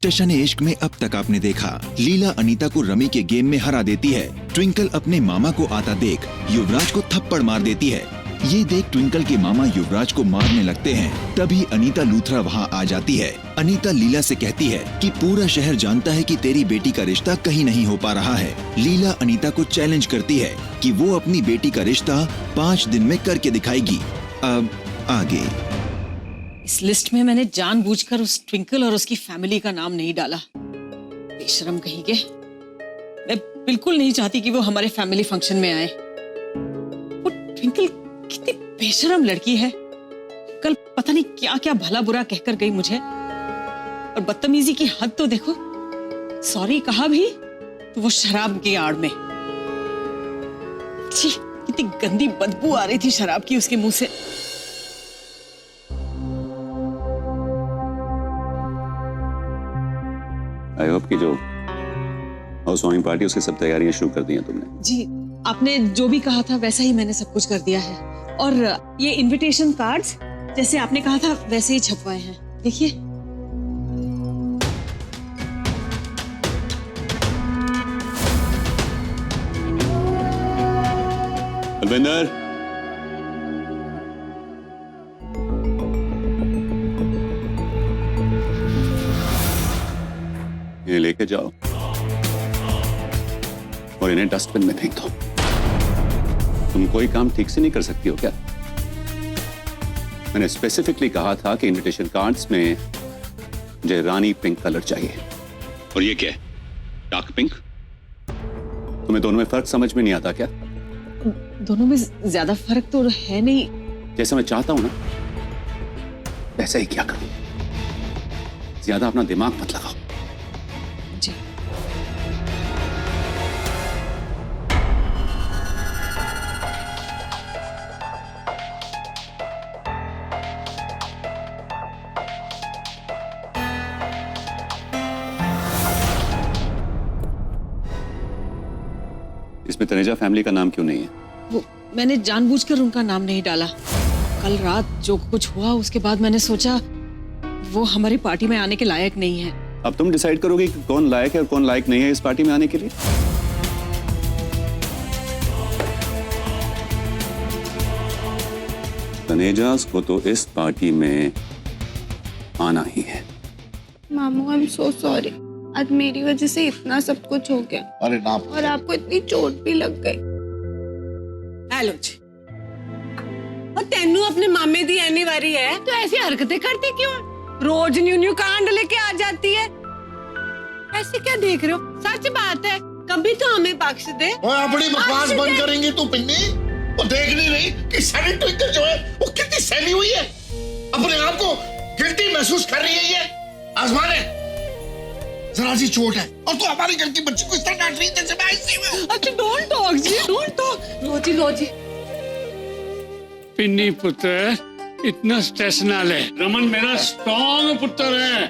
जशन इश्क में अब तक आपने देखा, लीला अनीता को रमी के गेम में हरा देती है। ट्विंकल अपने मामा को आता देख युवराज को थप्पड़ मार देती है। ये देख ट्विंकल के मामा युवराज को मारने लगते हैं। तभी अनीता लूथरा वहाँ आ जाती है। अनीता लीला से कहती है कि पूरा शहर जानता है कि तेरी बेटी का रिश्ता कहीं नहीं हो पा रहा है। लीला अनीता को चैलेंज करती है कि वो अपनी बेटी का रिश्ता 5 दिन में करके दिखाएगी। अब आगे इस लिस्ट में मैंने जानबूझकर उस ट्विंकल और उसकी फैमिली का नाम नहीं डाला। बेशरम कहीं के। मैं बिल्कुल नहीं चाहती कि वो हमारे फैमिली फंक्शन में आए। वो ट्विंकल कितनी बेशरम लड़की है। कल पता नहीं क्या क्या भला बुरा कहकर गई मुझे, और बदतमीजी की हद तो देखो। सॉरी कहा भी तो वो शराब की आड़ में। छी, कितनी गंदी बदबू आ रही थी शराब की उसके मुंह से। आई होप कि जो हाउस वार्मिंग पार्टी उसकी सब तैयारियां शुरू कर दी हैं तुमने। जी, आपने जो भी कहा था वैसा ही मैंने सब कुछ कर दिया है। और ये इनविटेशन कार्ड्स जैसे आपने कहा था वैसे ही छपवाए हैं। देखिए। अलविंदर, ये लेके जाओ और इन्हें डस्टबिन में फेंक दो। तुम कोई काम ठीक से नहीं कर सकती हो क्या? मैंने स्पेसिफिकली कहा था कि इनविटेशन कार्ड्स में मुझे रानी पिंक कलर चाहिए। और ये क्या है? Dark pink? तुम्हें दोनों में फर्क समझ में नहीं आता क्या? दोनों में ज्यादा फर्क तो है नहीं। जैसा मैं चाहता हूं ना वैसा ही क्या करूं। ज्यादा अपना दिमाग मत लगाओ। जी। इसमें तनेजा फैमिली का नाम क्यों नहीं है? वो मैंने जानबूझकर उनका नाम नहीं डाला। कल रात जो कुछ हुआ उसके बाद मैंने सोचा वो हमारी पार्टी में आने के लायक नहीं है। अब तुम डिसाइड करोगे कि कौन लायक है और कौन लायक नहीं है इस पार्टी में आने के लिए। तनेजास को तो इस पार्टी में आना ही है। मामू आई एम सो सॉरी। आज मेरी वजह से इतना सब कुछ हो गया। अरे ना, और आपको इतनी चोट भी लग गई। हेलो जी। और तेनू अपने मामे दी आने वाली है तो ऐसी हरकतें करती क्यों? रोज न्यू न्यू कांड लेके आ जाती है। ऐसे क्या देख रहे हो? सच बात है, कभी तो हमें बख्श दे। ओए अपनी बकवास बंद करेंगी तू पिन्नी? वो देख नहीं रही कि सारी ट्विंकल जो है वो कितनी सहली हुई है? अपने आप को गिल्टी महसूस कर रही है ये। आसमान है, जरा सी चोट है और तू हमारी घर की बच्ची को इस तरह डांट रही है जैसे मैं आईसीयू में। अच्छा डोंट टॉक जी, डोंट टॉक। लो जी। पिन्नी पुत्र, इतना स्ट्रेस ना ले। रमन मेरा स्ट्रॉन्ग पुत्र है।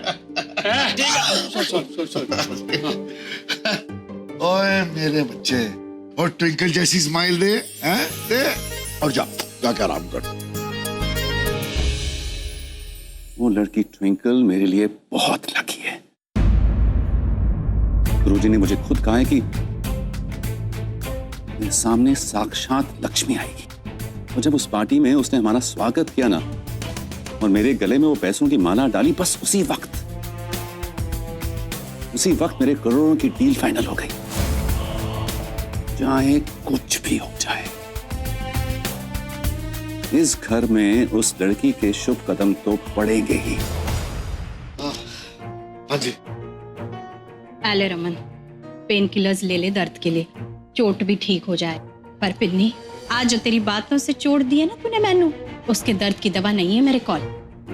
ओए मेरे बच्चे, और ट्विंकल जैसी स्माइल दे, हैं? दे और जाके आराम कर। वो लड़की ट्विंकल मेरे लिए बहुत लकी है। गुरुजी ने मुझे खुद कहा है कि मेरे सामने साक्षात लक्ष्मी आएगी। और जब उस पार्टी में उसने हमारा स्वागत किया ना और मेरे गले में वो पैसों की माला डाली, बस उसी वक्त मेरे करोड़ों की डील फाइनल हो गई। चाहे कुछ भी हो जाए, इस घर में उस लड़की के शुभ कदम तो पड़ेंगे ही। हाँ जी। आले रमन, पेन किलर्स ले ले दर्द के लिए, चोट भी ठीक हो जाए। पर पिन्नी, आज जो तेरी बातों से चोट दी है ना तूने मैनू, उसके दर्द की दवा नहीं है मेरे कॉल।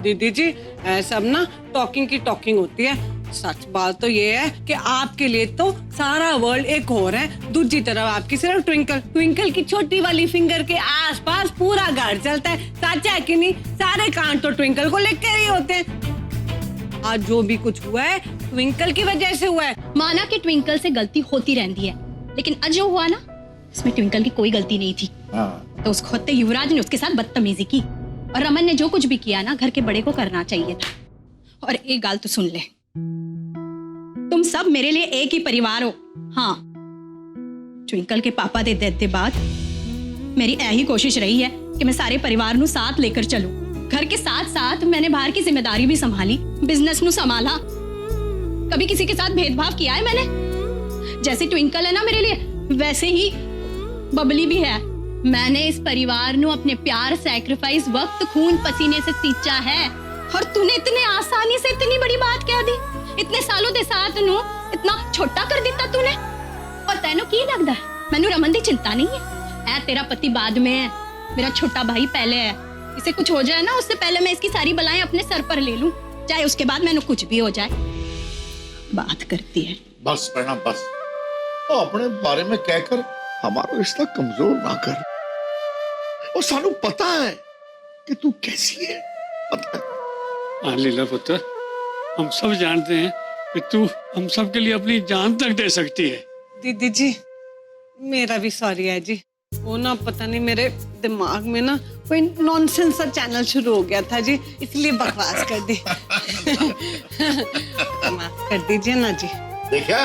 दीदी जी, सब ना टॉकिंग की टॉकिंग होती है। सच बात तो ये है कि आपके लिए तो सारा वर्ल्ड एक और है, दूसरी तरफ आपकी सिर्फ ट्विंकल की छोटी वाली फिंगर के आसपास पूरा घर चलता है। सच है कि नहीं? सारे कांड तो ट्विंकल को लेकर ही होते हैं। आज जो भी कुछ हुआ है ट्विंकल की वजह से हुआ है। माना कि ट्विंकल से गलती होती रहती है, लेकिन आज जो हुआ ना, इसमें ट्विंकल की कोई गलती नहीं थी। तो उस खोते युवराज ने उसके साथ बदतमीजी की, और रमन ने जो कुछ भी किया ना, घर के बड़े को करना चाहिए था। और एक गाल तो सुन ले, तुम सब मेरे लिए एक ही परिवार हो। हाँ, ट्विंकल के पापा दे देते बाद मेरी यही कोशिश रही है कि मैं सारे परिवार ਨੂੰ साथ लेकर चलूं। घर के साथ साथ मैंने बाहर की जिम्मेदारी भी संभाली, बिजनेस ਨੂੰ संभाला। कभी किसी के साथ भेदभाव किया है मैंने? जैसे ट्विंकल है ना मेरे लिए, वैसे ही बबली भी है। मैंने इस परिवार ਨੂੰ अपने प्यार, सैक्रिफाइस, वक्त, खून पसीने से सींचा है, और तूने इतने आसानी से इतनी बड़ी बात कह दी। इतने सालों दे साथ ਨੂੰ इतना छोटा कर दिता तूने। और तैनू की लगदा है मैनू रमन दी चिंता नहीं है? ऐ तेरा पति बाद में है, मेरा छोटा भाई पहले है। इसे कुछ हो जाए ना, उससे पहले मैं इसकी सारी बलाएं अपने सर पर ले लूं, चाहे उसके बाद मैनू कुछ भी हो जाए। बात करती है। बस प्रणा बस, तो अपने बारे में कहकर हमारा रिश्ता कमजोर ना कर। और सानू पता है कि तू कैसी है, पता है। हाँ लीला पुत्र, हम सब जानते हैं कि तू हम सब के लिए अपनी जान तक दे सकती है। दीदी जी, मेरा भी सॉरी है जी। वो ना पता नहीं मेरे दिमाग में ना कोई नॉनसेंस सा चैनल शुरू हो गया था जी, इसलिए बकवास कर दी। माफ कर दीजिए ना जी। देखा,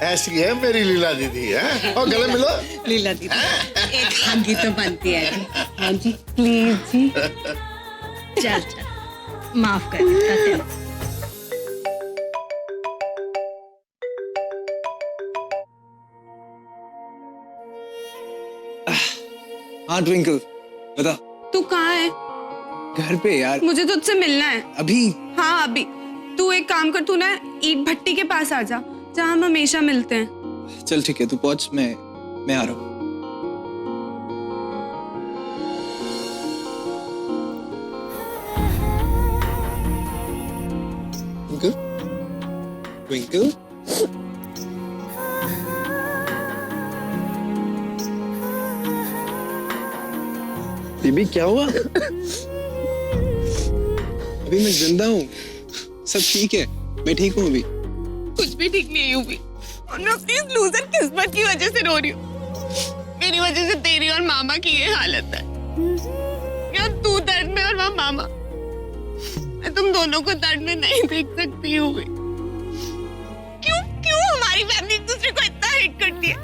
ऐसी है मेरी लीला दीदी है। और गले मिलो। लीला दीदी, एक हागी तो बनती है जी। हाँ जी, प्लीज जी। चल चल, माफ कर देता। हाँ ट्विंकल, बता। तू कहाँ है? घर पे यार। मुझे तुझसे मिलना है अभी? हाँ अभी। तू एक काम कर, तू ना ईट भट्टी के पास आ जा, जहाँ हम हमेशा मिलते हैं। चल ठीक है, तू पहुंच, मैं आ रहा हूँ। ट्विंकल, बेबी क्या हुआ? अभी मैं जिंदा हूँ, सब ठीक है, मैं ठीक हूँ अभी। कुछ भी ठीक नहीं हुई, और मैं अपनी इस लूजर किस्मत की वजह से रो रही हूँ। मेरी वजह से तेरी और मामा की ये हालत है। यार तू दर्द में और वहाँ मामा, मैं तुम दोनों को दर्द में नहीं देख सकती हूँ। क्यों क्यों हमारी फैमिली एक दूसरे को इतना हेट करती है?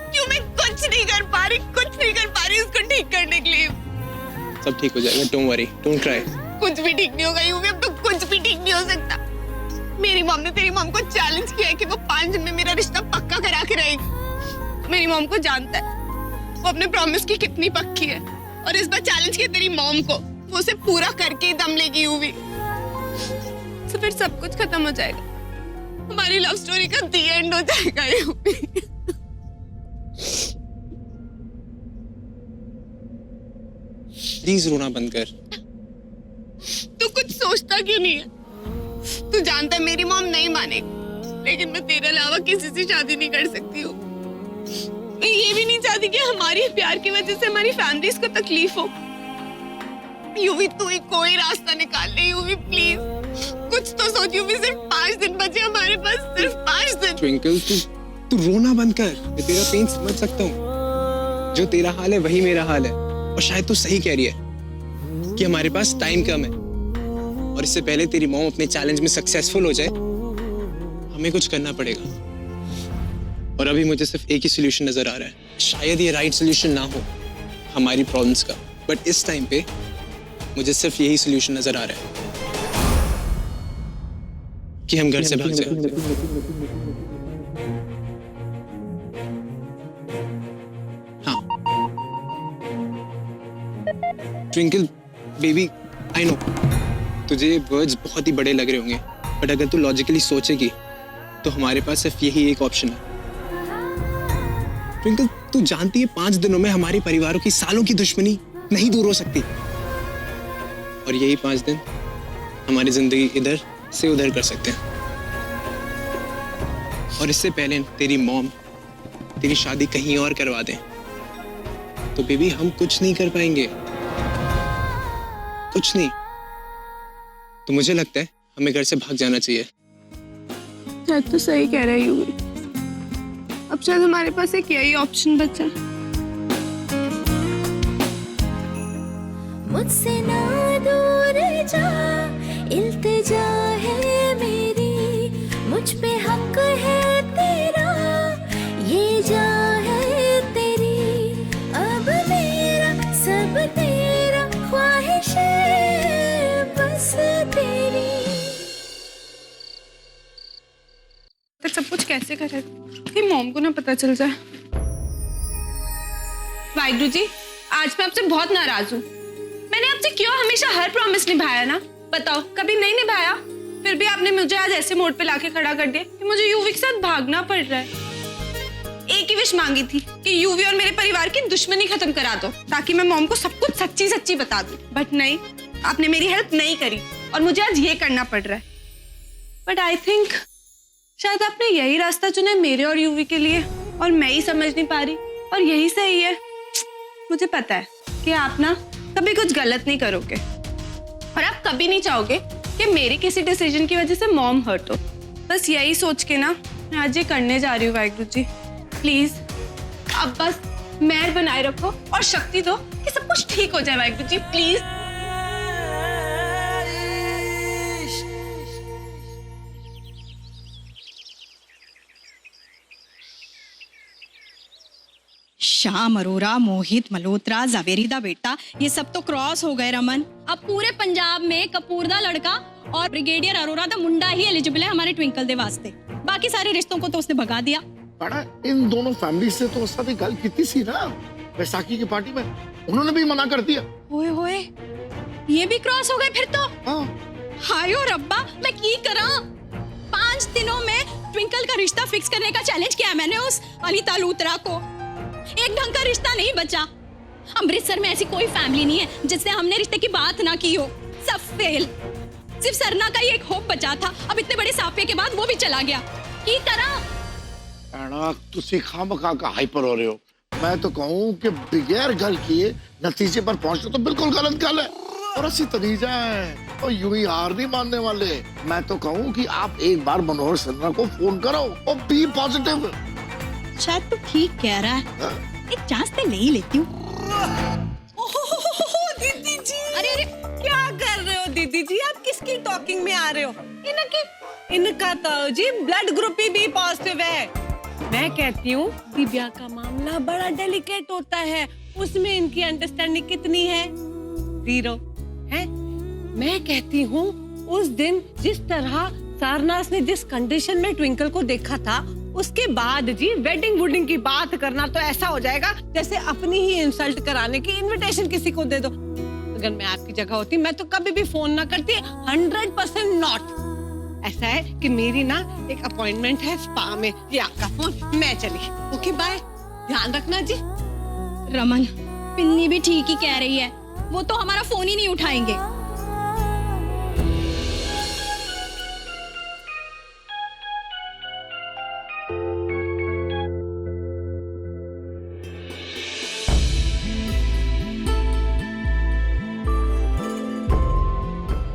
क्यों मैं कुछ नहीं कर पा रही उसको ठीक करने के लिए? सब ठीक हो जाएगा, डोंट वरी, डोंट क्राई। कुछ भी ठीक नहीं होगा यूवी, अब तो कुछ भी ठीक नहीं हो सकता। मेरी मॉम ने तेरी मॉम को चैलेंज किया है कि वो 5 दिन में मेरा रिश्ता पक्का करा के रहेगी। मेरी मॉम को जानता है वो अपने प्रॉमिस की कितनी पक्की है, और इस बार चैलेंज किया तेरी मॉम को, वो उसे पूरा करके ही दम लेगी यूवी। तो फिर सब कुछ खत्म हो जाएगा, हमारी लव स्टोरी का दी एंड हो जाएगा यूवी। प्लीज रोना बंद कर। तू कुछ सोचता क्यों नहीं है? तू जानता है मेरी मॉम नहीं मानेगी, लेकिन मैं तेरे अलावा किसी से शादी नहीं कर सकती हूँ। मैं ये भी नहीं चाहती कि हमारी प्यार की वजह से हमारी फैमिलीज को तकलीफ हो। यूवी तू ही कोई रास्ता निकाल ले यूवी, प्लीज कुछ तो सोच यूवी। सिर्फ 5 दिन बचे हमारे पास, सिर्फ 5 दिन। ट्विंकल, तू रोना बंद कर, मैं तेरा पेन समझ सकता हूँ। जो तेरा हाल है वही मेरा हाल है, और शायद तू सही कह रही है कि हमारे पास टाइम कम है, और इससे पहले तेरी मॉम अपने चैलेंज में सक्सेसफुल हो जाए, हमें कुछ करना पड़ेगा। और अभी मुझे सिर्फ एक ही सोल्यूशन नजर आ रहा है। शायद ये राइट सोल्यूशन ना हो हमारी प्रॉब्लम्स का, बट इस टाइम पे मुझे सिर्फ यही सोल्यूशन नजर आ रहा है कि हम घर से भाग जाएं। हाँ ट्विंकल बेबी, आई नो तुझे ये वर्ड्स बहुत ही बड़े लग रहे होंगे, बट अगर तू लॉजिकली सोचेगी तो हमारे पास सिर्फ यही एक ऑप्शन है। ट्विंकल, तू जानती है 5 दिनों में हमारे परिवारों की सालों की दुश्मनी नहीं दूर हो सकती, और यही 5 दिन हमारी जिंदगी इधर से उधर कर सकते हैं। और इससे पहले तेरी मॉम तेरी शादी कहीं और करवा दें तो बेबी हम कुछ नहीं कर पाएंगे, कुछ नहीं। तो मुझे लगता है हमें घर से भाग जाना चाहिए। शायद तो सही कह रही हूँ। अब शायद हमारे पास एक यही ऑप्शन बचा। मुझसे ना दूर जा, इल्तिजा है मेरी, मुझ पे हक है तेरा, ये जा है तेरी, अब मेरा सब तेरा, ख्वाहिश है बस तेरी। तो सब कुछ कैसे करे कि मॉम को ना पता चल जाए। वाहिगुरु जी, आज मैं आपसे बहुत नाराज हूँ। मैंने आपसे क्यों हमेशा हर प्रॉमिस निभाया ना, बताओ कभी नहीं निभाया। फिर भी आपने मुझे आज ऐसे मोड़ पे लाके खड़ा कर दिया कि मुझे यूवी के साथ भागना पड़ रहा है। एक ही विश मांगी थी कि यूवी और मेरे परिवार की दुश्मनी खत्म करा दो, ताकि मैं मॉम को सब कुछ सच्ची सच्ची बता दूं। बट नहीं, आपने मेरी हेल्प नहीं करी और मुझे आज ये करना पड़ रहा है। बट आई थिंक शायद आपने यही रास्ता चुना है मेरे और यूवी के लिए, और मैं ही समझ नहीं पा रही, और यही सही है। मुझे पता है कि आप ना कभी कुछ गलत नहीं करोगे, और आप कभी नहीं चाहोगे कि मेरी किसी डिसीजन की वजह से मॉम हर्ट हो। बस यही सोच के ना मैं आज ये करने जा रही हूँ। वाहिगुरु जी, प्लीज अब बस मेहर बनाए रखो और शक्ति दो कि सब कुछ ठीक हो जाए। वाहिगुरु जी प्लीज। श्याम अरोरा, मोहित मल्होत्रा, जवेरी दा बेटा, ये सब तो क्रॉस हो गए रमन। अब पूरे पंजाब में कपूर दा लड़का और ब्रिगेडियर अरोरा दा मुंडा ही एलिजिबल है हमारे ट्विंकल दे वास्ते। बाकी सारे रिश्तों को तो उसने भगा दिया। बड़ा इन दोनों फैमिली से तो उसका भी गल की सी ना बैसाखी की पार्टी में, उन्होंने भी मना कर दिया। ओए होए, ये भी क्रॉस हो गए फिर तो। हायो रब्बा, मैं की करा। 5 दिनों में ट्विंकल का रिश्ता फिक्स करने का चैलेंज किया मैंने उस अनीता लूथरा को। एक ढंग का रिश्ता नहीं बचा। अमृतसर में ऐसी कोई फैमिली नहीं है जिससे हमने रिश्ते की बात ना की हो। सब फेल। सिर्फ सरना का ही एक होप बचा था। अब इतने बड़े साफे के बाद वो भी चला गया। की करा? तुसी खामखा का हाइपर हो रहे हो। मैं तो कहूँ कि बगैर गल किए नतीजे पर पहुंचना तो बिल्कुल गलत गल है, और ऐसी तरीजा है और यूं ही हार नहीं मानने वाले। मैं तो कहूँ कि आप एक बार मनोहर सिन्हा को फोन करो और बी पॉजिटिव। शायद तू ठीक कह रहा है, एक चांस तो ले ही लेती हूँ। दीदी जी, अरे क्या कर रहे हो दीदी जी? आप किसकी टॉकिंग में आ रहे हो? इनका तो जी ब्लड ग्रुप ही बी पॉजिटिव है। मैं कहती हूँ दिव्या का मामला बड़ा डेलिकेट होता है, उसमें इनकी अंडरस्टैंडिंग कितनी है? 0 है। मैं कहती हूँ उस दिन जिस तरह सारनाथ ने जिस कंडीशन में ट्विंकल को देखा था, उसके बाद जी वेडिंग वुडिंग की बात करना तो ऐसा हो जाएगा जैसे अपनी ही इंसल्ट कराने की इनविटेशन किसी को दे दो। अगर मैं आपकी जगह होती मैं तो कभी भी फोन ना करती। 100% नॉट। ऐसा है कि मेरी ना एक अपॉइंटमेंट है स्पा में, ये आपका फोन, मैं चली। ओके बाय, ध्यान रखना जी। रमन, पिन्नी भी ठीक ही कह रही है, वो तो हमारा फोन ही नहीं उठाएंगे।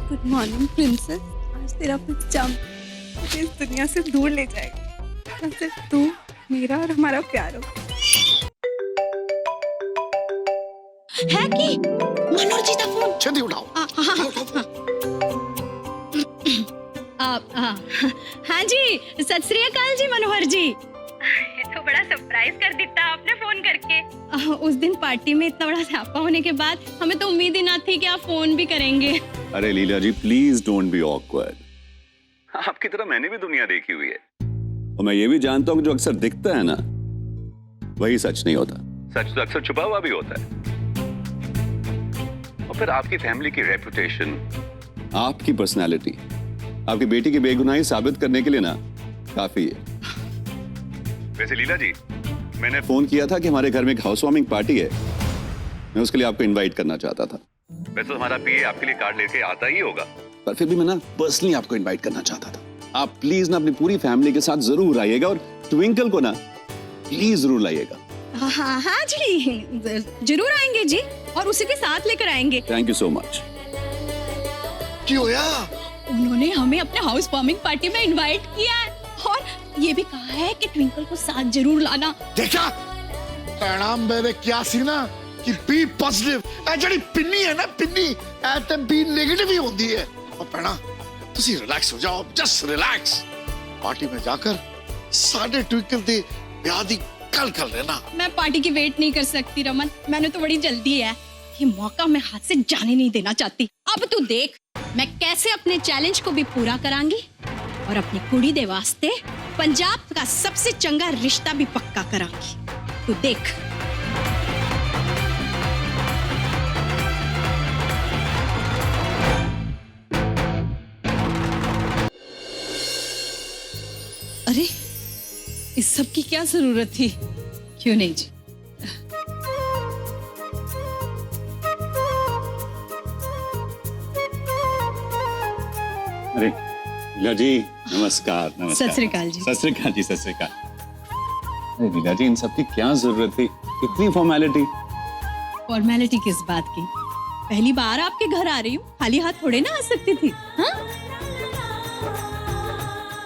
Good morning princess. आज तेरा पिज्जा मुझे इस दुनिया से दूर ले जाएगा। सिर्फ तू, मेरा और हमारा प्यार हो। है कि मनोहर जी का फोन? जल्दी उठाओ। हाँ जी, सत श्री अकाल जी मनोहर जी। तो बड़ा सरप्राइज कर देता आपने फोन करके। उस दिन पार्टी में इतना बड़ा स्यापा होने के बाद हमें तो उम्मीद ही ना थी कि आप फोन भी करेंगे। अरे लीला जी प्लीज डोंट बी ऑकवर्ड। आपकी तरह मैंने भी दुनिया देखी हुई है, और मैं ये भी जानता हूँ कि जो अक्सर दिखता है ना वही सच नहीं होता। सच तो अक्सर छुपा हुआ भी होता है। और फिर आपकी फैमिली की रेपुटेशन, आपकी पर्सनालिटी, आपकी बेटी की बेगुनाही साबित करने के लिए ना काफी है। वैसे लीला जी, मैंने फोन किया था कि हमारे घर में एक हाउस वार्मिंग पार्टी है, मैं उसके लिए आपको इनवाइट करना चाहता था। वैसे तो हमारा पीए आपके लिए कार्ड लेके आता ही होगा, पर फिर भी मैं ना पर्सनली आपको इनवाइट करना चाहता था। आप प्लीज ना अपनी पूरी फैमिली के साथ जरूर आइएगा, और ट्विंकल को ना प्लीज जरूर लाइएगा। हाँ हाँ जी, जरूर आएंगे जी, और उसी के साथ लेकर आएंगे। Thank you so much. क्यों यार? उन्होंने हमें अपने हाउस वार्मिंग पार्टी में इनवाइट किया है, ये भी कहा है कि ट्विंकल को साथ जरूर लाना। देखा प्रणाम मैंने क्या सी ना कि बी पॉजिटिव ए जड़ी पिन्नी है ना पिन्नी ए ते बी नेगेटिव ही होती है। और प्रणा तुसी रिलैक्स हो जाओ, जस्ट रिलैक्स। पार्टी में जाकर सारे ट्विंकल दे ब्याह दी गल कर लेना। मैं पार्टी की वेट नहीं कर सकती रमन, मैंने तो बड़ी जल्दी है। ये मौका मैं हाथ से जाने नहीं देना चाहती। अब तू देख मैं कैसे अपने चैलेंज को भी पूरा करांगी और अपनी कुड़ी दे वास्ते पंजाब का सबसे चंगा रिश्ता भी पक्का करांगी। तू देख। अरे इस सब की क्या जरूरत थी? क्यों नहीं जी? अरे लीला जी नमस्कार। नमस्कार। सत श्री अकाल जी। सत श्री अकाल जी। सत श्री अकाल। अरे लीला जी इन सब की क्या जरूरत थी? इतनी फॉर्मेलिटी। फॉर्मेलिटी किस बात की? पहली बार आपके घर आ रही हूँ, खाली हाथ थोड़े ना आ सकती थी। हाँ?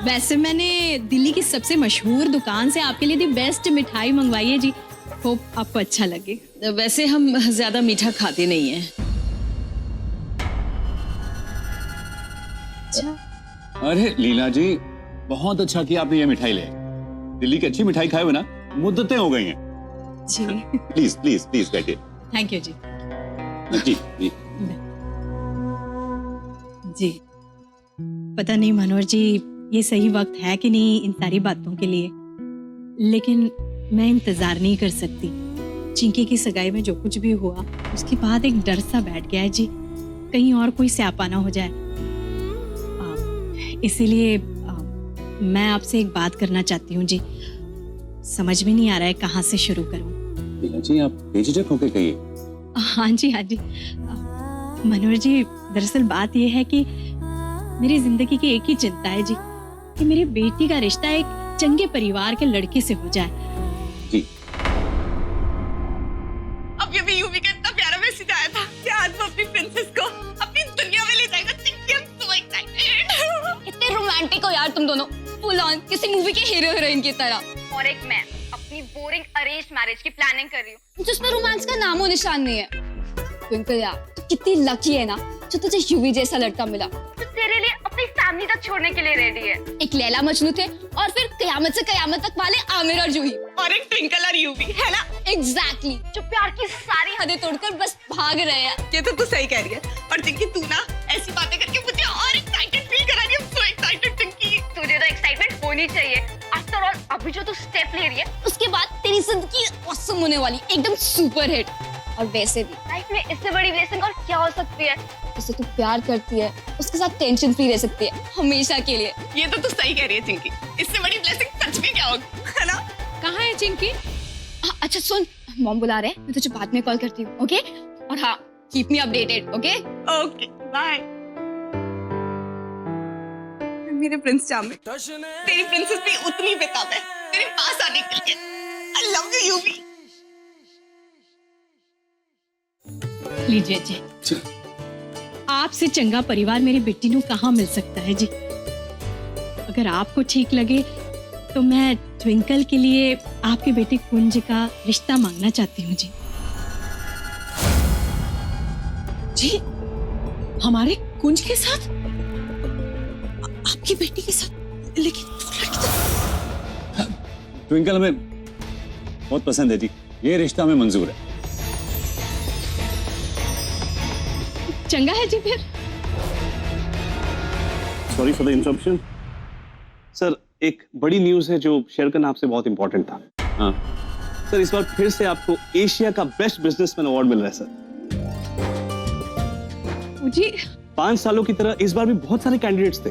वैसे मैंने दिल्ली की सबसे मशहूर दुकान से आपके लिए दी बेस्ट मिठाई मंगवाई है जी। होप आपको अच्छा लगे। वैसे हम ज्यादा मीठा खाते नहीं हैं। अच्छा। अरे लीला जी बहुत अच्छा किया आपने ये मिठाई ले। दिल्ली की अच्छी मिठाई खाए हुए ना मुद्दतें हो गई हैं। जी प्लीज प्लीज प्लीज बैठिए। थैंक यू जी। जी जी। जी पता नहीं मनोहर जी ये सही वक्त है कि नहीं इन सारी बातों के लिए, लेकिन मैं इंतजार नहीं कर सकती। चिंकी की सगाई में जो कुछ भी हुआ उसके बाद एक डर सा बैठ गया है जी, कहीं और कोई स्यापा ना हो जाए। इसीलिए मैं आपसे एक बात करना चाहती हूँ जी। समझ में नहीं आ रहा है कहाँ से शुरू करूँ। लीला जी आप बेझिझक होकर कहिए। हाँ जी हाँ जी। मनोहर जी दरअसल बात यह है कि मेरी जिंदगी की एक ही चिंता है जी कि मेरी बेटी का रिश्ता एक चंगे परिवार के लड़के से हो जाए। जी अब ये भी यूवी का इतना प्यारा मैसेज आया था कि आज वो अपनी प्रिंसेस को अपनी दुनिया में ले जाएगा। Chinki I am so excited. कितने रोमांटिक हो यार तुम दोनों, फुल ऑन किसी मूवी के हीरो हीरोइन की तरह। और एक मैं अपनी बोरिंग अरेंज मैरिज की प्लानिंग कर रही हूँ जिसमें रोमांस का नामो निशान नहीं है। ट्विंकल यार तू कितनी लकी है ना जो तुझे यूवी जैसा लड़का मिला जो तेरे लिए अपनी फैमिली तक छोड़ने के लिए रेडी है। एक लैला मजनू थे और फिर कयामत से कयामत तक वाले आमिर और जूही और एक ट्विंकल और यूवी है ना। एग्जैक्टली जो प्यार की सारी हदें तोड़कर बस भाग रहे हैं। ये तो तू सही कह रही है। और चिंकी तू ना ऐसी बातें करके मुझे और एक्साइटेड फील करा रही है। So excited Chinki. तुझे तो एक्साइटमेंट होनी चाहिए। आफ्टर ऑल अभी जो तू स्टेप ले रही है उसके बाद तेरी जिंदगी ऑसम होने वाली, एकदम सुपर हिट। और वैसे भी लाइफ में इससे बड़ी ब्लेसिंग और क्या हो सकती है? जिससे तू प्यार करती है उसके साथ टेंशन फ्री रह सकती है हमेशा के लिए। ये तो तू सही कह रही है चिंकी। इससे बड़ी ब्लेसिंग सच में क्या होगी, है ना? कहाँ है चिंकी? अच्छा सुन, मॉम बुला रहे हैं, मैं तुझे बाद में कॉल करती हूँ। ओके? और हाँ keep me updated. Okay okay bye. मेरे प्रिंस चामे, तेरी प्रिंसेस भी उतनी बेताब है तेरे पास आने के लिए। I love you UV. लीजिए जी, आपसे चंगा परिवार मेरी बेटी नू कहाँ मिल सकता है जी। अगर आपको ठीक लगे तो मैं ट्विंकल के लिए आपके बेटे कुंज का रिश्ता मांगना चाहती हूँ जी। जी हमारे कुंज के साथ? आपकी बेटी के साथ? लेकिन वो लड़की तो... ट्विंकल हमें बहुत पसंद है जी, ये रिश्ता हमें मंजूर है। चंगा है जी फिर। Sorry for the interruption sir, एक बड़ी न्यूज है जो शेयर करना आपसे बहुत इंपॉर्टेंट था। हाँ सर इस बार फिर से आपको एशिया का बेस्ट बिजनेसमैन अवार्ड मिल रहा है सर। जी 5 सालों की तरह इस बार भी बहुत सारे कैंडिडेट्स थे,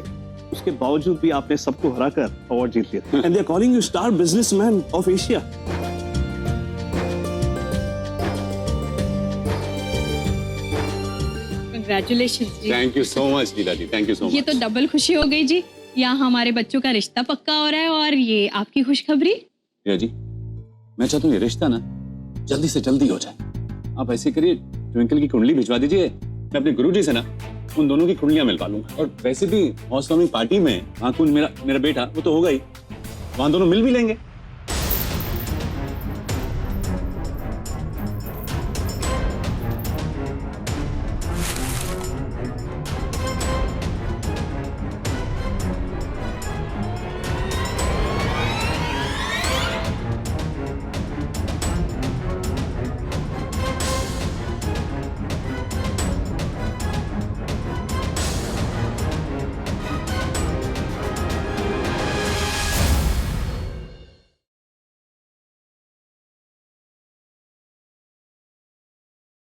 उसके बावजूद भी आपने सबको हराकर अवार्ड जीत लिया। And they are calling you star businessman of Asia. Congratulations ji. Thank you so much Leela ji, thank you so much. ये तो डबल खुशी हो गई जी, यहाँ हमारे बच्चों का रिश्ता पक्का हो रहा है और ये आपकी खुशखबरी। लीला जी मैं चाहता हूँ ये रिश्ता ना जल्दी से जल्दी हो जाए। आप ऐसे करिए, ट्विंकल की कुंडली भिजवा दीजिए, मैं अपने गुरुजी से ना उन दोनों की कुंडलियां मिलवा लूंगा। और वैसे भी हाउस वार्मिंग पार्टी में हाँ कुंज मेरा बेटा वो तो होगा ही, वहां दोनों मिल भी लेंगे।